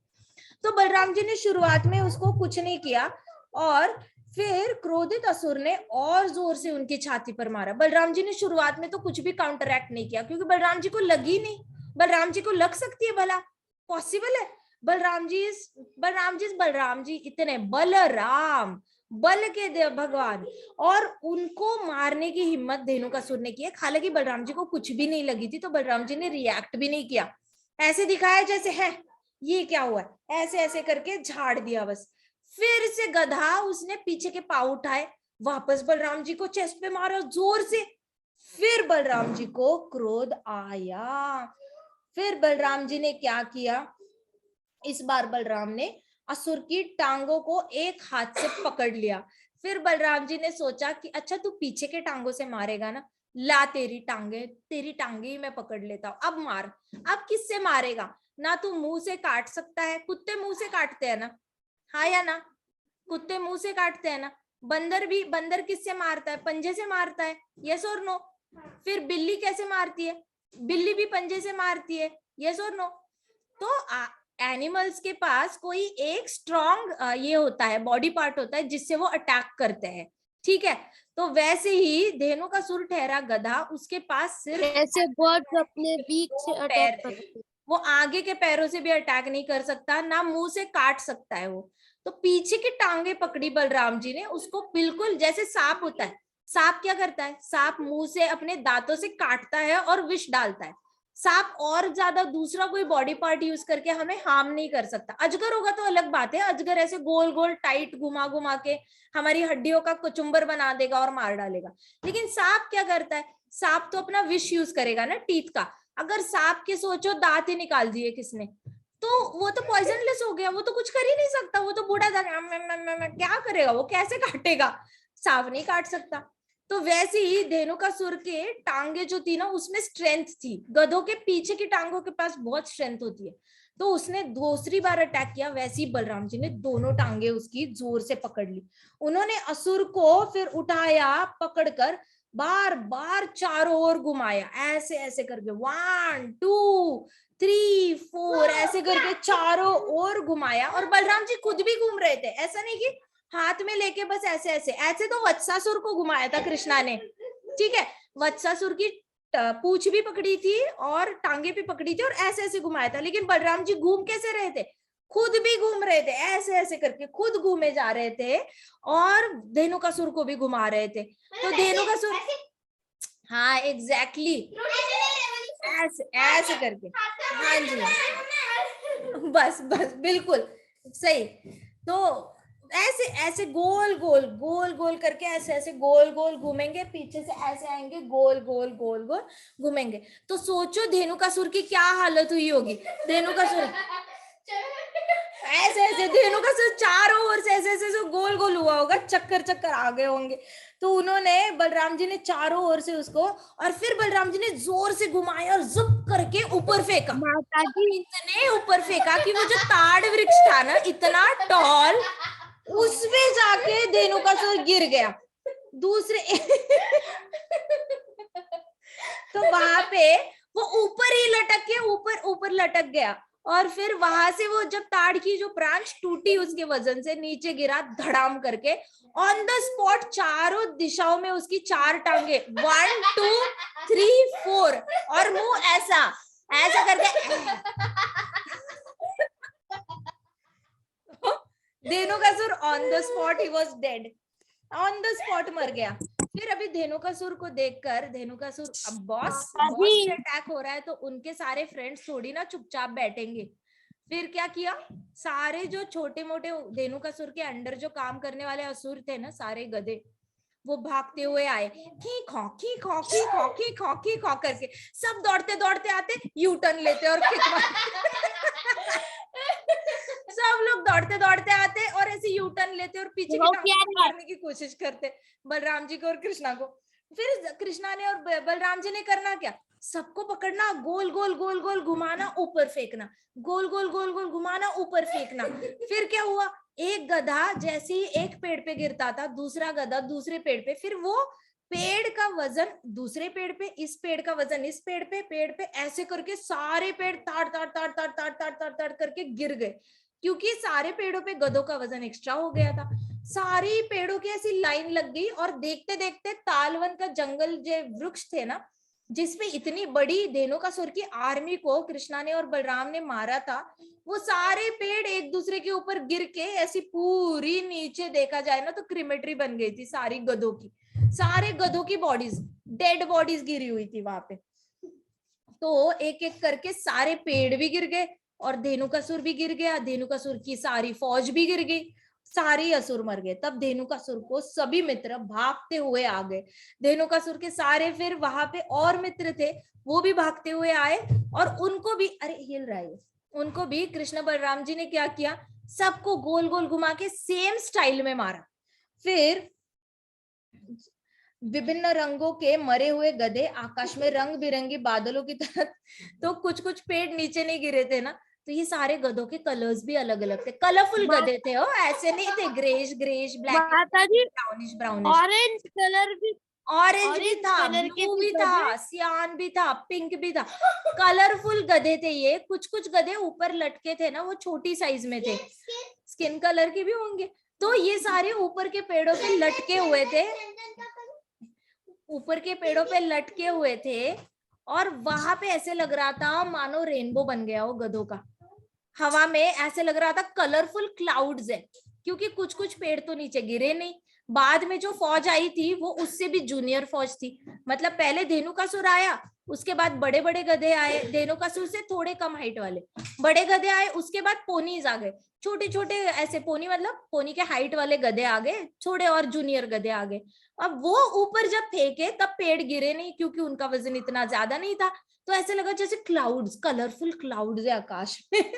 A: तो बलराम जी ने शुरुआत में उसको कुछ नहीं किया और फिर क्रोधित असुर ने और जोर से उनकी छाती पर मारा। बलराम जी ने शुरुआत में तो कुछ भी काउंटरएक्ट नहीं किया, क्योंकि बलराम जी को लगी नहीं। बलराम जी को लग सकती है भला? पॉसिबल है? बलराम जी इतने बलराम, बल के देव भगवान, और उनको मारने की हिम्मत धेनुकासुर ने की है। हालांकि बलराम जी को कुछ भी नहीं लगी थी, तो बलराम जी ने रिएक्ट भी नहीं किया, ऐसे दिखाया जैसे है ये क्या हुआ, ऐसे ऐसे करके झाड़ दिया बस। फिर से गधा, उसने पीछे के पांव उठाए, वापस बलराम जी को चेस्ट पे मारा जोर से। फिर बलराम जी को क्रोध आया। फिर बलराम जी ने क्या किया, इस बार बलराम ने असुर की टांगों को एक हाथ से पकड़ लिया। फिर बलराम जी ने सोचा कि अच्छा तू पीछे के टांगों से मारेगा ना, ला तेरी टांगे ही मैं पकड़ लेता हूँ, अब मार। अब किससे मारेगा? ना तू मुंह से काट सकता है, कुत्ते मुंह से काटते हैं ना, हाँ या ना? कुत्ते मुंह से काटते हैं ना, बंदर किससे मारता है? पंजे से मारता है, यस और नो? फिर बिल्ली कैसे मारती है? बिल्ली भी पंजे से मारती है, यस और नो? तो एनिमल्स के पास कोई एक स्ट्रॉन्ग ये होता है, बॉडी पार्ट होता है जिससे वो अटैक करते हैं, ठीक है? तो वैसे ही धेनुकासुर ठहरा गधा, उसके पास सिर्फ
B: जैसे बर्ड्स अपने बीक से
A: पैर
B: अटैक
A: थे,
B: करते हैं।
A: वो आगे के पैरों से भी अटैक नहीं कर सकता, ना मुंह से काट सकता है वो। तो पीछे की टांगे पकड़ी बलराम जी ने, उसको बिल्कुल जैसे सांप होता है। सांप क्या करता है? सांप मुंह से अपने दांतों से काटता है और विष डालता है। सांप और ज्यादा दूसरा कोई बॉडी पार्ट यूज करके हमें हार्म नहीं कर सकता। अजगर होगा तो अलग बात है, अजगर ऐसे गोल गोल टाइट घुमा घुमा के हमारी हड्डियों का कचुम्बर बना देगा और मार डालेगा। लेकिन सांप क्या करता है? सांप तो अपना विष यूज करेगा ना, टीथ का। अगर सांप के सोचो दांत ही निकाल दिए किसने, तो वो तो पॉइजनलेस हो गया, वो तो कुछ कर ही नहीं सकता, वो तो बूढ़ा था, क्या करेगा वो, कैसे काटेगा? सांप नहीं काट सकता। तो वैसे ही धेनुकासुर के टांगे जो थी ना, उसमें स्ट्रेंथ थी, गधों के पीछे की टांगों के पास बहुत स्ट्रेंथ होती है। तो उसने दूसरी बार अटैक किया, वैसे ही बलराम जी ने दोनों टांगे उसकी जोर से पकड़ ली। उन्होंने असुर को फिर उठाया, पकड़कर बार बार चारों ओर घुमाया, ऐसे ऐसे करके 1 2 3 4 ऐसे करके चारों ओर घुमाया। और बलराम जी खुद भी घूम रहे थे, ऐसा नहीं कि हाथ में लेके बस ऐसे ऐसे ऐसे। तो वत्सासुर को घुमाया था कृष्णा ने, ठीक है? वत्सासुर की पूंछ भी पकड़ी थी और टांगे भी पकड़ी थी और ऐसे ऐसे घुमाया था। लेकिन बलराम जी घूम कैसे रहे थे? खुद भी घूम रहे थे, ऐसे ऐसे करके खुद घूमे जा रहे थे और धेनुकासुर को भी घुमा रहे थे। तो धेनुकासुर, हाँ एग्जैक्टली, ऐसे ऐसे करके, हाँ जी, बस बस बिल्कुल सही। तो ऐसे ऐसे गोल गोल गोल गोल करके ऐसे ऐसे गोल गोल घूमेंगे, पीछे से ऐसे आएंगे, गोल गोल गोल गोल घूमेंगे। तो सोचो धेनुकासुर की क्या हालत हुई होगी। धेनुकासुर ऐसे ऐसे, धेनुकासुर चारों ओर से ऐसे ऐसे गोल गोल हुआ होगा, चक्कर चक्कर आ गए होंगे। तो उन्होंने, बलराम जी ने चारों ओर से उसको, और फिर बलराम जी ने जोर से घुमाया और जुप करके ऊपर फेंका।
B: माता जी,
A: इतने ऊपर फेंका कि वो जो ताड़ वृक्ष था ना, इतना टॉल, उसमें जाके धेनुकासुर गिर गया दूसरे तो वहां पे वो ऊपर ही लटक के ऊपर ऊपर लटक गया। और फिर वहां से वो जब ताड़ की जो ब्रांच टूटी उसके वजन से, नीचे गिरा धड़ाम करके। ऑन द स्पॉट चारों दिशाओं में उसकी 4 टांगे, 1 2 3 4, और मुंह ऐसा ऐसा करके Dhenukasur on the spot, he was dead, on the spot मर गया। फिर अभी धेनुकासुर को देखकर, धेनुकासुर अब बॉस पे अटैक हो रहा है, तो उनके सारे फ्रेंड्स थोड़ी ना चुपचाप बैठेंगे। फिर क्या किया, सारे जो छोटे मोटे धेनुकासुर के अंडर जो काम करने वाले असुर थे ना, सारे गधे, वो भागते हुए आए, खी खौ खी खौ खी खौ खी खौ खी खौ करके। सब दौड़ते दौड़ते आते, यू टर्न लेते और सब लोग दौड़ते दौड़ते आते और ऐसे यू टर्न लेते और पीछे की टांगों को मारने की कोशिश करते बलराम जी को और कृष्णा को। फिर कृष्णा ने और बलराम जी ने करना क्या, सबको पकड़ना, गोल गोल गोल गोल घुमाना, ऊपर फेंकना, गोल गोल गोल गोल घुमाना, ऊपर फेंकना। फिर क्या हुआ, एक गधा जैसे ही एक पेड़ पे गिरता था, दूसरा गधा दूसरे पेड़ पे, फिर वो पेड़ का वजन दूसरे पेड़ पे, इस पेड़ का वजन इस पेड़ पे ऐसे करके सारे पेड़ ताड़ ताड़ ताड़ ताड़ ताड़ ताड़ ताड़ ताड़ करके गिर गए, क्योंकि सारे पेड़ों पे गधों का वजन एक्स्ट्रा हो गया था। सारी पेड़ों की ऐसी लाइन लग गई और देखते देखते तालवन का जंगल जो वृक्ष थे ना, जिसमें इतनी बड़ी धेनुकासुर की आर्मी को कृष्णा ने और बलराम ने मारा था, वो सारे पेड़ एक दूसरे के ऊपर गिर के ऐसी पूरी नीचे देखा जाए ना तो क्रिमेटरी बन गई थी सारी गधों की, सारे गधों की बॉडीज, डेड बॉडीज गिरी हुई थी वहां पे। तो एक एक करके सारे पेड़ भी गिर गए और धेनुकासुर भी गिर गया, धेनुकासुर की सारी फौज भी गिर गई, सारे असुर मर गए। तब धेनुकासुर को सभी मित्र भागते हुए आ गए। धेनुकासुर के सारे फिर वहां पे और मित्र थे, वो भी भागते हुए आए और उनको भी, अरे हिल रहा है, उनको भी कृष्ण बलराम जी ने क्या किया, सबको गोल गोल घुमा के सेम स्टाइल में मारा। फिर विभिन्न रंगों के मरे हुए गधे आकाश में रंग बिरंगी बादलों की तरह, तो कुछ कुछ पेड़ नीचे नहीं गिरे थे ना, तो तो ये सारे गधों के कलर्स भी अलग अलग थे, कलरफुल गधे थे, हो ऐसे नहीं थे ग्रेश ग्रेश ब्लैक
B: माता जी
A: ब्राउनिश ब्राउनिश।
B: ऑरेंज कलर भी,
A: ऑरेंज भी
B: ऑरेंज
A: था,
B: कलर के
A: ब्लू
B: भी
A: भी
B: गधे।
A: था, सियान भी था, पिंक भी था, कलरफुल गधे थे ये। कुछ कुछ गधे ऊपर लटके थे ना, वो छोटी साइज में थे, स्किन कलर के भी होंगे। तो ये सारे ऊपर के पेड़ों पे लटके हुए थे, ऊपर के पेड़ों पे लटके हुए थे, और वहां पे ऐसे लग रहा था मानो रेनबो बन गया हो गधों का। हवा में ऐसे लग रहा था कलरफुल क्लाउड्स है, क्योंकि कुछ कुछ पेड़ तो नीचे गिरे नहीं। बाद में जो फौज आई थी वो उससे भी जूनियर फौज थी, मतलब पहले धेनुकासुर आया, उसके बाद बड़े बड़े गधे आए, धेनुकासुर से थोड़े कम हाइट वाले बड़े गधे आए, उसके बाद पोनीज आ गए, छोटे छोटे ऐसे पोनी, मतलब पोनी के हाइट वाले गधे आ गए, छोटे और जूनियर गधे आ गए। अब वो ऊपर जब फेंके तब पेड़ गिरे नहीं, क्योंकि उनका वजन इतना ज्यादा नहीं था, तो ऐसे लगा जैसे क्लाउड्स, कलरफुल क्लाउड्स है आकाश में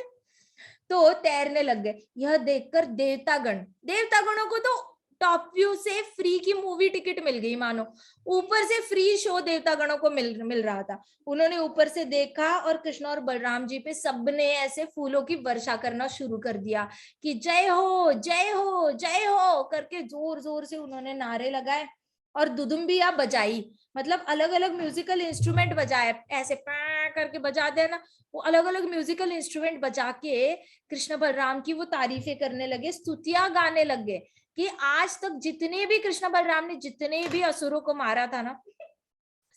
A: तो तैरने लग गए। यह देखकर देवतागणों को तो टॉप व्यू से फ्री की मूवी टिकट मिल गई, मानो ऊपर से फ्री शो देवतागणों को मिल रहा था। उन्होंने ऊपर से देखा और कृष्ण और बलराम जी पे सबने ऐसे फूलों की वर्षा करना शुरू कर दिया कि जय हो जय हो जय हो करके जोर जोर से उन्होंने नारे लगाए और दुदुम्बिया बजाई, मतलब अलग अलग म्यूजिकल इंस्ट्रूमेंट बजाए, ऐसे पा करके बजाते हैं ना, वो अलग अलग म्यूजिकल इंस्ट्रूमेंट बजा के कृष्ण बलराम की वो तारीफें करने लगे, स्तुतियां गाने लगे कि आज तक जितने भी कृष्ण बलराम ने जितने भी असुरों को मारा था ना,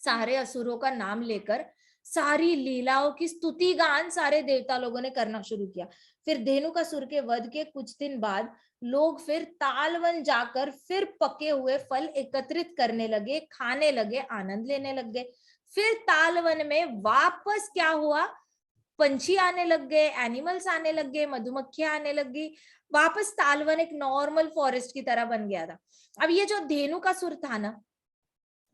A: सारे असुरों का नाम लेकर सारी लीलाओं की स्तुति गान सारे देवता लोगों ने करना शुरू किया। फिर धेनुकासुर के वध के कुछ दिन बाद लोग फिर तालवन जाकर फिर पके हुए फल एकत्रित करने लगे, खाने लगे, आनंद लेने लग गए। फिर तालवन में वापस क्या हुआ, पंछी आने लग गए, एनिमल्स आने लग गए, मधुमक्खियां आने लग गई, वापस तालवन एक नॉर्मल फॉरेस्ट की तरह बन गया था। अब ये जो धेनुकासुर था ना,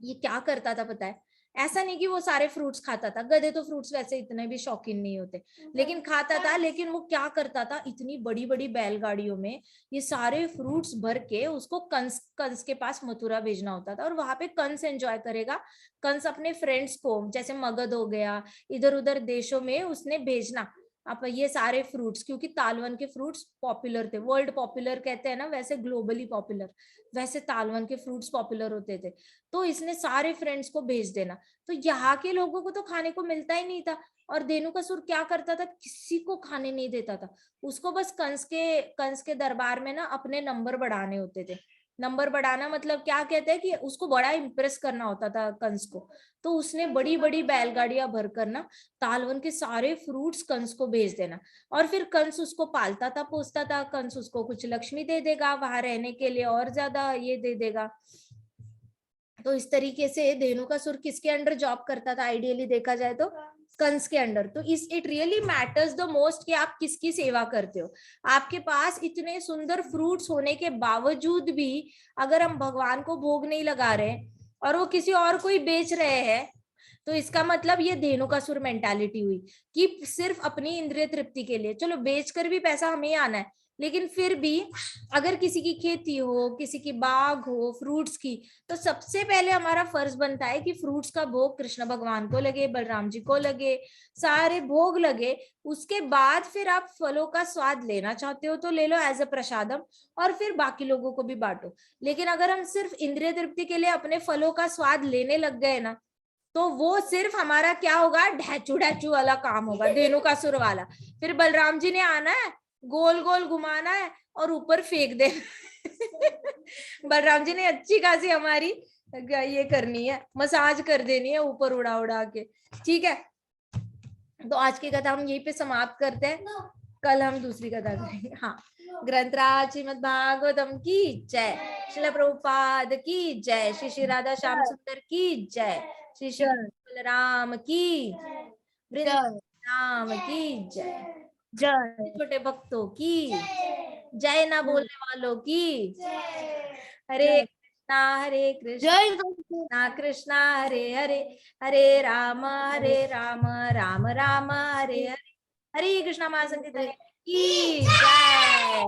A: ये क्या करता था पता है, ऐसा नहीं कि वो सारे फ्रूट्स खाता था, गधे तो फ्रूट्स वैसे इतने भी शौकीन नहीं होते, लेकिन खाता था। लेकिन वो क्या करता था, इतनी बड़ी बड़ी बैलगाड़ियों में ये सारे फ्रूट्स भर के उसको कंस के पास मथुरा भेजना होता था, और वहां पे कंस एंजॉय करेगा। कंस अपने फ्रेंड्स को, जैसे मगध हो गया, इधर उधर देशों में उसने भेजना अब ये सारे फ्रूट्स, क्योंकि तालवन के फ्रूट्स पॉपुलर थे, वर्ल्ड पॉपुलर कहते हैं ना, वैसे ग्लोबली पॉपुलर, वैसे तालवन के फ्रूट्स पॉपुलर होते थे। तो इसने सारे फ्रेंड्स को भेज देना, तो यहाँ के लोगों को तो खाने को मिलता ही नहीं था। और धेनुकासुर क्या करता था, किसी को खाने नहीं देता था, उसको बस कंस के दरबार में ना अपने नंबर बढ़ाने होते थे। नंबर बढ़ाना मतलब क्या कहते हैं कि उसको बड़ा इम्प्रेस करना होता था कंस को। तो उसने बड़ी बड़ी बैलगाड़ियां भरकर ना तालवन के सारे फ्रूट्स कंस को भेज देना, और फिर कंस उसको पालता था, पोसता था, कंस उसको कुछ लक्ष्मी दे देगा, वहां रहने के लिए और ज्यादा ये दे देगा। तो इस तरीके से धेनुकासुर किसके अंडर जॉब करता था, आइडियली देखा जाए तो कंस के अंडर। तो इस it really matters the most कि आप किसकी सेवा करते हो। आपके पास इतने सुंदर फ्रूट्स होने के बावजूद भी अगर हम भगवान को भोग नहीं लगा रहे और वो किसी और को ही बेच रहे हैं, तो इसका मतलब ये धेनुकासुर मेंटालिटी हुई कि सिर्फ अपनी इंद्रिय तृप्ति के लिए, चलो बेचकर भी पैसा हमें आना है, लेकिन फिर भी अगर किसी की खेती हो, किसी की बाग हो फ्रूट्स की, तो सबसे पहले हमारा फर्ज बनता है कि फ्रूट्स का भोग कृष्ण भगवान को लगे, बलराम जी को लगे, सारे भोग लगे। उसके बाद फिर आप फलों का स्वाद लेना चाहते हो तो ले लो एज अ प्रसादम, और फिर बाकी लोगों को भी बांटो। लेकिन अगर हम सिर्फ इंद्रिय तृप्ति के लिए अपने फलों का स्वाद लेने लग गए ना, तो वो सिर्फ हमारा क्या होगा, ढैचू ढैचू वाला काम होगा, धेनुकासुर वाला। फिर बलराम जी ने आना है, गोल गोल घुमाना है और ऊपर फेंक दे बलराम जी ने अच्छी खासी हमारी ये करनी है, मसाज कर देनी है ऊपर उड़ा उड़ा के। ठीक है, तो आज की कथा हम यहीं पे समाप्त करते हैं, कल हम दूसरी कथा करेंगे। हाँ, ग्रंथराज श्रीमद् भागवतम की जय, श्रील प्रभुपाद की जय, श्री श्री राधा श्याम सुंदर की जय, श्री श्री बलराम की, वृंदावन की जय,
B: जय
A: छोटे भक्तों की जय, ना बोलने वालों की हरे कृष्णा
B: जय
A: कृष्णा हरे हरे, हरे राम राम राम हरे हरे, हरे कृष्णा महासंकीर्तन की जय।